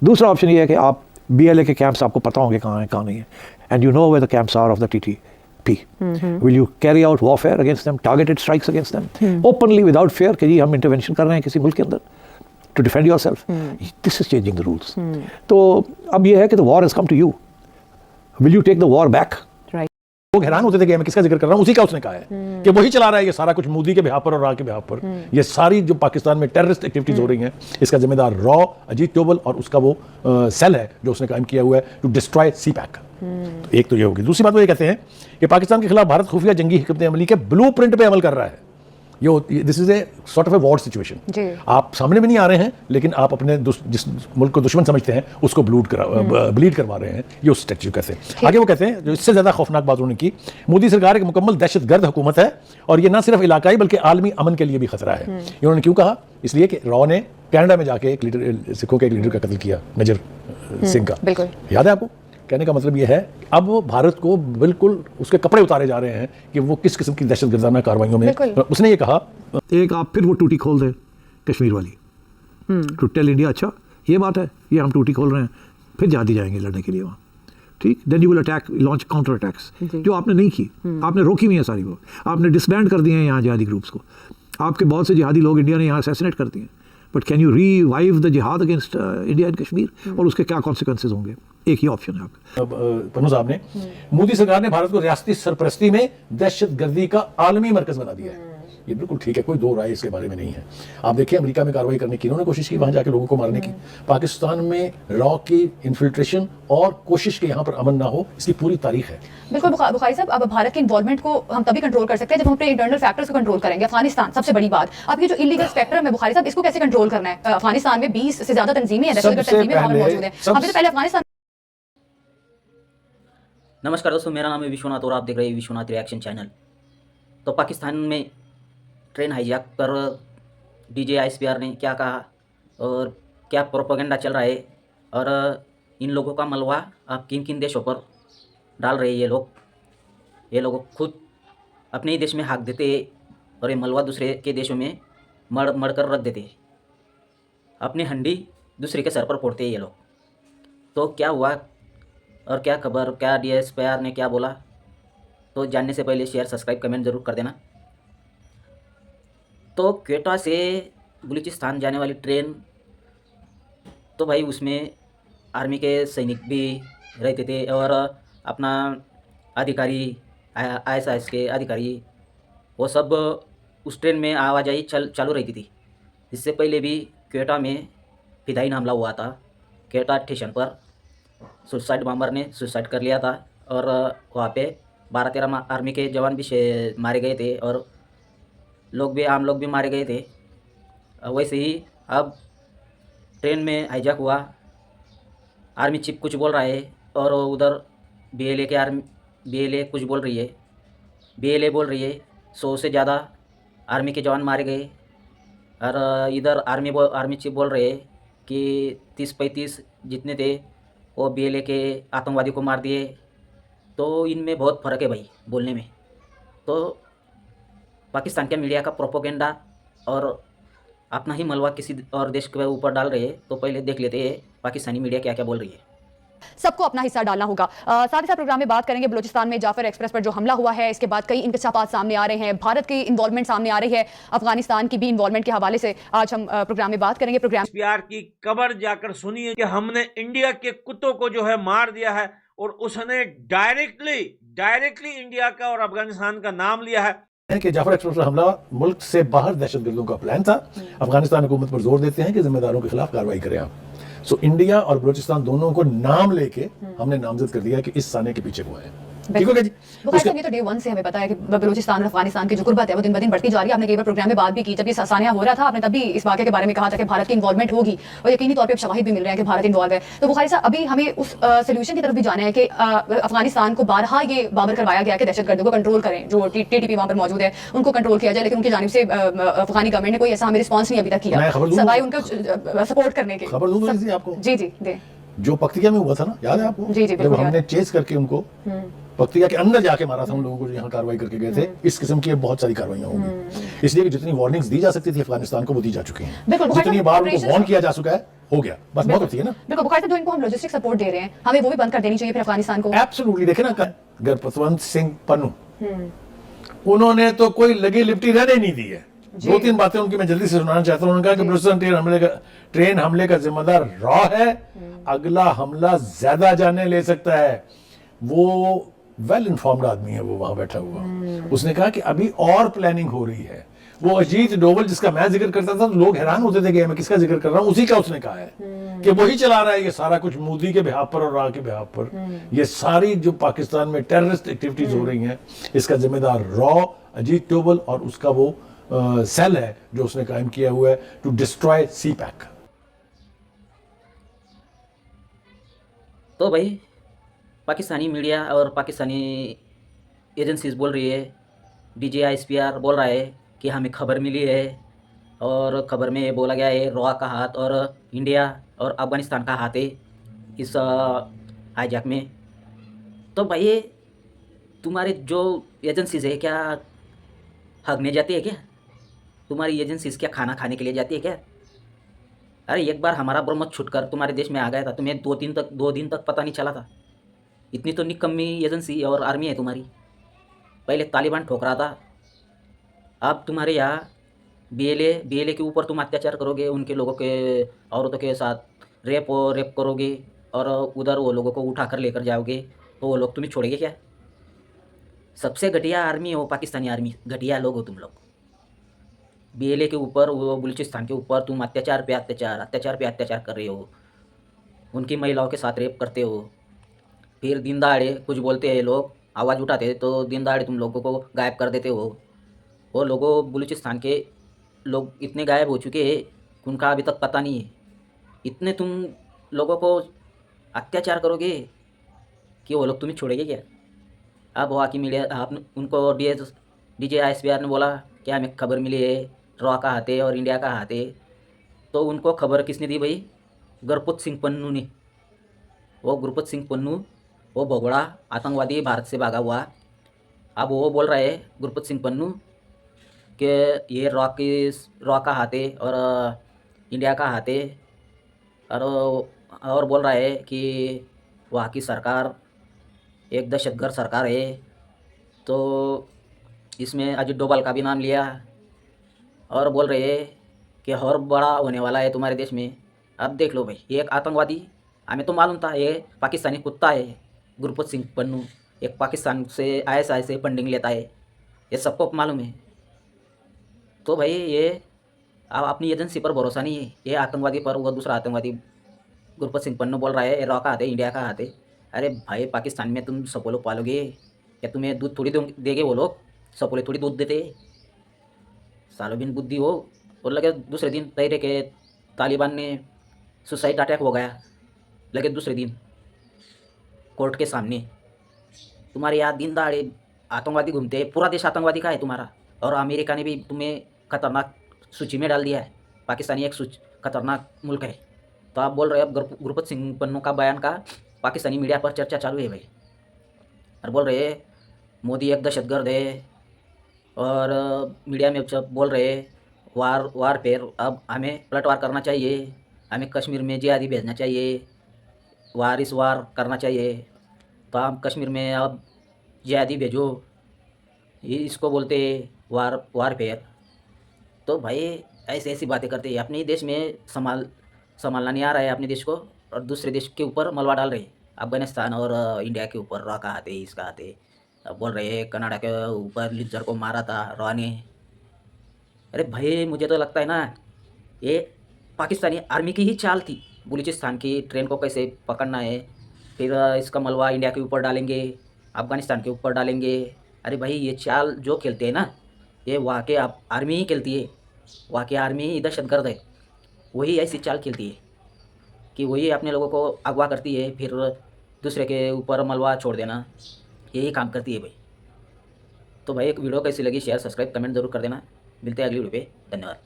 दूसरा ऑप्शन ये है कि आप BLA के कैंप्स आपको पता होंगे कहाँ हैं कहाँ नहीं है, and you know where the camps are of the TTP. Will you carry out warfare against them, targeted strikes against them, openly without fear कि जी हम इंटरवेंशन कर रहे हैं किसी मुल्क के अंदर to defend yourself? This is changing the rules. तो अब ये है कि the war has come to you. Will you take the war back? लोग हैरान होते थे कि मैं किसका जिक्र कर रहा हूं, उसी का उसने कहा है कि वही चला रहा है ये सारा कुछ, मोदी के बिहाफ पर और राह के बिहाफ पर। ये सारी जो पाकिस्तान में टेररिस्ट एक्टिविटीज हो रही हैं, इसका जिम्मेदार रॉ अजीत डोभाल और उसका वो सेल है जो उसने कायम किया हुआ है टू डिस्ट्रॉय CPAC। तो एक तो ये होगी। दूसरी बात वो ये कहते हैं कि पाकिस्तान के खिलाफ भारत खुफिया जंगी हिकमत अमली के ब्लूप्रिंट पे अमल कर रहा है। This is a sort of a war situation. आप सामने भी नहीं आ रहे हैं, लेकिन आप अपने जिस मुल्क को दुश्मन समझते हैं उसको ब्लीड करवा रहे हैं। ये उस स्ट्रेटजी कहते हैं। आगे वो कहते हैं जो इससे ज्यादा खौफनाक बात उन्होंने की, मोदी सरकार एक मुकम्मल दहशतगर्द हुकूमत है और ये न सिर्फ इलाकाई बल्कि आलमी अमन के लिए भी खतरा है। ये उन्होंने क्यों कहा? इसलिए कि रॉ ने कनाडा में जाके एक लीडर, सिखों के एक लीडर का कत्ल किया, मेजर सिंह का। बिल्कुल याद है आपको? कहने का मतलब ये है अब भारत को बिल्कुल उसके कपड़े उतारे जा रहे हैं कि वो किस किस्म की दहशतगर्दाना कार्रवाइयों में। उसने ये कहा, एक आप फिर वो टूटी खोल दे कश्मीर वाली, टू टेल इंडिया अच्छा ये बात है, ये हम टूटी खोल रहे हैं, फिर जहादी जाएंगे लड़ने के लिए वहाँ, ठीक। Then you will attack, launch counter attacks, जो आपने नहीं की, आपने रोकी हुई है सारी, वो आपने डिसबैंड कर दिए हैं यहाँ जिहादी ग्रुप्स को। आपके बहुत से जिहादी लोग इंडिया ने यहाँ असैसिनेट कर दिए, but can you revive the जिहाद अगेंस्ट इंडिया एंड कश्मीर, और उसके क्या कॉन्सिक्वेंसेज होंगे? एक ही ऑप्शन है आपका। पन्नू साहब ने, मोदी सरकार ने भारत को रियासती सरपरस्ती में दहशतगर्दी का आलमी मरकज बना दिया है। ये बिल्कुल ठीक है, कोई दो राय इसके बारे में नहीं है। आप देखिए अमेरिका में कार्रवाई करने की इन्होंने कोशिश की, वहां जाके लोगों को मारने की। पाकिस्तान में रॉ की इन्फिल्ट्रेशन और कोशिश के यहाँ पर अमन ना हो, इसकी पूरी तारीख है। बिल्कुल बुखारी साहब, अब भारत के इन्वॉल्वमेंट को हम तभी कंट्रोल कर सकते हैं जब हम अपने इंटरनल फैक्टर्स को कंट्रोल करेंगे। अफगानिस्तान सबसे बड़ी बात, अब ये जो इलीगल स्पेक्ट्रम है बुखारी साहब, इसको कैसे कंट्रोल करना है? अफगानिस्तान में 20 से ज्यादा तंजीमें हैं, दहशतगर्द तंजीमें वहां मौजूद हैं। हमें तो पहले अफगानिस्तान। नमस्कार दोस्तों, मेरा नाम है विश्वनाथ और आप देख रहे हैं विश्वनाथ रिएक्शन चैनल। तो पाकिस्तान में ट्रेन हाईजैक पर DJ ISPR ने क्या कहा और क्या प्रोपेगेंडा चल रहा है, और इन लोगों का मलबा आप किन किन देशों पर डाल रहे हैं ये लोग खुद अपने ही देश में हाँक देते और ये मलबा दूसरे के देशों में मड़ कर रख देते, अपनी हंडी दूसरे के सर पर फोड़ते हैं ये लोग। तो क्या हुआ और क्या खबर, क्या DSPR ने क्या बोला, तो जानने से पहले शेयर सब्सक्राइब कमेंट ज़रूर कर देना। तो क्वेटा से बलूचिस्तान जाने वाली ट्रेन, तो भाई उसमें आर्मी के सैनिक भी रहते थे और अपना अधिकारी ISIS के अधिकारी, वो सब उस ट्रेन में आवाजाही चालू रहती थी। इससे पहले भी क्वेटा में फिदायीन हमला हुआ था। क्वेटा स्टेशन पर सुसाइड बॉम्बर ने सुसाइड कर लिया था और वहाँ पे 12-13 आर्मी के जवान भी मारे गए थे और आम लोग भी मारे गए थे। वैसे ही अब ट्रेन में हाईजैक हुआ, आर्मी चीफ कुछ बोल रहा है और उधर BLA कुछ बोल रही है। BLA बोल रही है 100 से ज़्यादा आर्मी के जवान मारे गए, और इधर आर्मी चीफ बोल रहे हैं कि 30-35 जितने थे वो BLA के आतंकवादी को मार दिए। तो इनमें बहुत फ़र्क है भाई बोलने में। तो पाकिस्तान के मीडिया का प्रोपेगेंडा और अपना ही मलबा किसी और देश के ऊपर डाल रहे हैं, तो पहले देख लेते हैं पाकिस्तानी मीडिया क्या क्या बोल रही है। सबको अपना हिस्सा डालना होगा। साथ ही साथ प्रोग्राम में बात करेंगे बलूचिस्तान में जाफर एक्सप्रेस पर जो हमला हुआ है, इसके बाद कई इंकशाफात सामने आ रहे हैं, भारत की इन्वॉल्वमेंट सामने आ रही है, अफगानिस्तान की भी इन्वॉल्वमेंट के हवाले से आज हम प्रोग्राम में बात करेंगे। प्रोग्राम प्यार की कबर जाकर सुनिए कि हमने इंडिया के कुत्तों को जो है मार दिया है और उसने डायरेक्टली इंडिया का और अफगानिस्तान का नाम लिया है कि जाफर एक्सप्रेस पर हमला मुल्क से बाहर दहशतगर्दों का प्लान था। अफगानिस्तान हुकूमत पर जोर देते हैं कि जिम्मेदारों के खिलाफ कार्रवाई करें आप। सो इंडिया और बलूचिस्तान दोनों को नाम लेके हमने नामजद कर दिया कि इस साने के पीछे वो है। ठीक हो गया जी। ये तो डे 1 से हमें पता है कि बलूचिस्तान और अफगानिस्तान की जो गुर्बत है वो दिन ब दिन बढ़ती जा रही है। आपने कई बार प्रोग्राम में बात भी की, जब ये सानिया हो रहा था आपने तभी इस वाक़े के बारे में कहा था कि भारत की इन्वॉल्वमेंट होगी और यकीनी तौर पे शवाहिद भी मिल रहे हैं कि भारत इन्वॉल्व है। तो बुखारी साहब, अभी हमें उस सोल्यूशन की तरफ भी जाना है कि अफगानिस्तान को बारहा ये बाबर करवाया गया कि दहशतगर्दों को कंट्रोल करें, जो TTP वहाँ पर मौजूद है उनको कंट्रोल किया जाए, लेकिन उनकी जानिब से अफगानी गवर्नमेंट ने कोई ऐसा हमें रिस्पॉन्स नहीं अभी तक किया सवाई उनको सपोर्ट करने के। खबर दूं आपको? जी दे। जो पक्तिया में हुआ था ना, याद है आपको? जी जब हमने चेस करके उनको पक्तिया के अंदर जाके मारा था उन लोगों को जो यहाँ कार्रवाई करके गए थे। इस किस्म की अब बहुत सारी कार्रवाइयां होंगी, इसलिए कि जितनी वार्निंग्स दी जा सकती थी अफगानिस्तान को वो दी जा चुकी हैं, बिल्कुल, जितनी बार उनको वार्न किया जा चुका है हो गया, बस बहुत होती है ना। बिल्कुल बुखारी साहब, जो इनको हम लॉजिस्टिक सपोर्ट दे रहे हैं, हमें वो भी बंद कर देनी चाहिए फिर अफगानिस्तान को। एब्सोल्युटली, देखे ना गुरपतवंत सिंह पन्नू, उन्होंने तो कोई लगी लिपटी रहने नहीं दी है। 2-3 बातें उनकी मैं जल्दी से सुनाना चाहता हूँ। उन्होंने कहा कि बलूचिस्तान ट्रेन हमले का जिम्मेदार रॉ है, अगला हमला ज्यादा जाने ले सकता है। वो वेल इन्फॉर्म्ड आदमी है, वो वहां बैठा हुआ। उसने कहा कि अभी और प्लानिंग हो रही है। वो अजीत डोवल जिसका मैं जिक्र करता था तो लोग हैरान होते थे कि मैं किसका जिक्र कर रहा हूं, उसी का उसने कहा है कि वही चला रहा है ये सारा कुछ मोदी के बिहाफ पर और राह के बिहाफ पर। ये सारी जो पाकिस्तान में टेररिस्ट एक्टिविटीज हो रही हैं, इसका जिम्मेदार रॉ, अजीत डोवल और उसका वो सेल है जो उसने कायम किया हुआ है टू डिस्ट्रॉय सी पैक। तो भाई पाकिस्तानी मीडिया और पाकिस्तानी एजेंसीज बोल रही है, DGISPR बोल रहा है कि हमें खबर मिली है और खबर में बोला गया है रॉ का हाथ और इंडिया और अफ़गानिस्तान का हाथ है इस हाईजैक में। तो भाई तुम्हारे जो एजेंसीज है क्या हगने जाती है क्या? तुम्हारी एजेंसीज क्या खाना खाने के लिए जाती है क्या? अरे एक बार हमारा ब्रह्मोस छूटकर तुम्हारे देश में आ गया था, तुम्हें 2 दिन तक पता नहीं चला था। इतनी तो निकम्मी एजेंसी और आर्मी है तुम्हारी। पहले तालिबान ठोक रहा था, अब तुम्हारे यहाँ BLA के ऊपर तुम अत्याचार करोगे, उनके लोगों के औरतों के साथ रेप करोगे और उधर वो लोगों को उठा कर लेकर जाओगे, तो वो लोग तुम्हें छोड़ेंगे क्या? सबसे घटिया आर्मी हो पाकिस्तानी आर्मी, घटिया लोग हो तुम लोग। BLA के ऊपर, वो बलूचिस्तान के ऊपर तुम अत्याचार पे अत्याचार कर रहे हो, उनकी महिलाओं के साथ रेप करते हो। फिर दिन दहाड़े कुछ बोलते हैं लोग, आवाज़ उठाते हैं तो दिन दहाड़े तुम लोगों को गायब कर देते हो। वो लोगों बलूचिस्तान के लोग इतने गायब हो चुके हैं उनका अभी तक पता नहीं है। इतने तुम लोगों को अत्याचार करोगे कि वो लोग तुम्हें छोड़ेंगे क्या? अब वहाँ की मीडिया, आप उनको DGISPR ने बोला कि हमें खबर मिली है रॉ का हाथ है और इंडिया का हाथ है। तो उनको खबर किसने दी भाई? गुरप्रीत सिंह पन्नू ने। वो गुरप्रीत सिंह पन्नू, वो भगोड़ा आतंकवादी भारत से भागा हुआ, अब वो बोल रहा है गुरप्रीत सिंह पन्नू कि ये रॉ का हाथ है और इंडिया का हाथ है, और बोल रहा है कि वहाँ की सरकार एक दहशतगर्द सरकार है। तो इसमें अजीत डोभाल का भी नाम लिया और बोल रहे हैं कि और बड़ा होने वाला है तुम्हारे देश में। अब देख लो भाई, ये एक आतंकवादी, हमें तो मालूम था ये पाकिस्तानी कुत्ता है गुरप्रीत सिंह पन्नू, एक पाकिस्तान से ISI से फंडिंग लेता है, ये सबको मालूम है। तो भाई ये अब अपनी एजेंसी पर भरोसा नहीं है, ये आतंकवादी पर, वो दूसरा आतंकवादी गुरप्रीत सिंह पन्नू बोल रहा है रॉ का हाथ है, इंडिया का हाथ है। अरे भाई पाकिस्तान में तुम सपोलो पालोगे क्या? तुम्हें दूध थोड़ी देंगे वो लोग, सपोले थोड़ी दूध देते। सालों बिन बुद्धि हो। और लगे दूसरे दिन तहरीक के तालिबान ने सुसाइड अटैक हो गया, लगे दूसरे दिन कोर्ट के सामने। तुम्हारे यहाँ दिन दहाड़े आतंकवादी घूमते हैं, पूरा देश आतंकवादी का है तुम्हारा। और अमेरिका ने भी तुम्हें खतरनाक सूची में डाल दिया है, पाकिस्तानी एक खतरनाक मुल्क है। तो आप बोल रहे हो अब गुरप्रीत सिंह पन्नू का बयान का पाकिस्तानी मीडिया पर चर्चा चालू है भाई, और बोल रहे हैं मोदी एक दहशतगर्द है। और मीडिया में सब बोल रहे हैं वार पेर, अब हमें पलटवार करना चाहिए, हमें कश्मीर में जिहादी भेजना चाहिए, वार करना चाहिए। तो हम कश्मीर में अब जिहादी भेजो, ये इसको बोलते वार पेर। तो भाई ऐसी बातें करते हैं, अपने देश में संभालना नहीं आ रहा है अपने देश को, और दूसरे देश के ऊपर मलबा डाल रहे हैं। अफगानिस्तान और इंडिया के ऊपर रॉ का हाथ है, इसका हाथ है। अब बोल रहे हैं कनाडा के ऊपर लिंचर को मारा था रॉ ने। अरे भाई मुझे तो लगता है ना ये पाकिस्तानी आर्मी की ही चाल थी, बलूचिस्तान की ट्रेन को कैसे पकड़ना है, फिर इसका मलबा इंडिया के ऊपर डालेंगे, अफगानिस्तान के ऊपर डालेंगे। अरे भाई ये चाल जो खेलते हैं ना, ये वहाँ के आर्मी ही खेलती है, वहाँ की आर्मी ही दहशतगर्द है, वही ऐसी चाल खेलती है कि वही अपने लोगों को अगवा करती है, फिर दूसरे के ऊपर मलबा छोड़ देना, यही काम करती है भाई। तो भाई एक वीडियो कैसी लगी शेयर सब्सक्राइब कमेंट जरूर कर देना। मिलते हैं अगली वीडियो पे, धन्यवाद।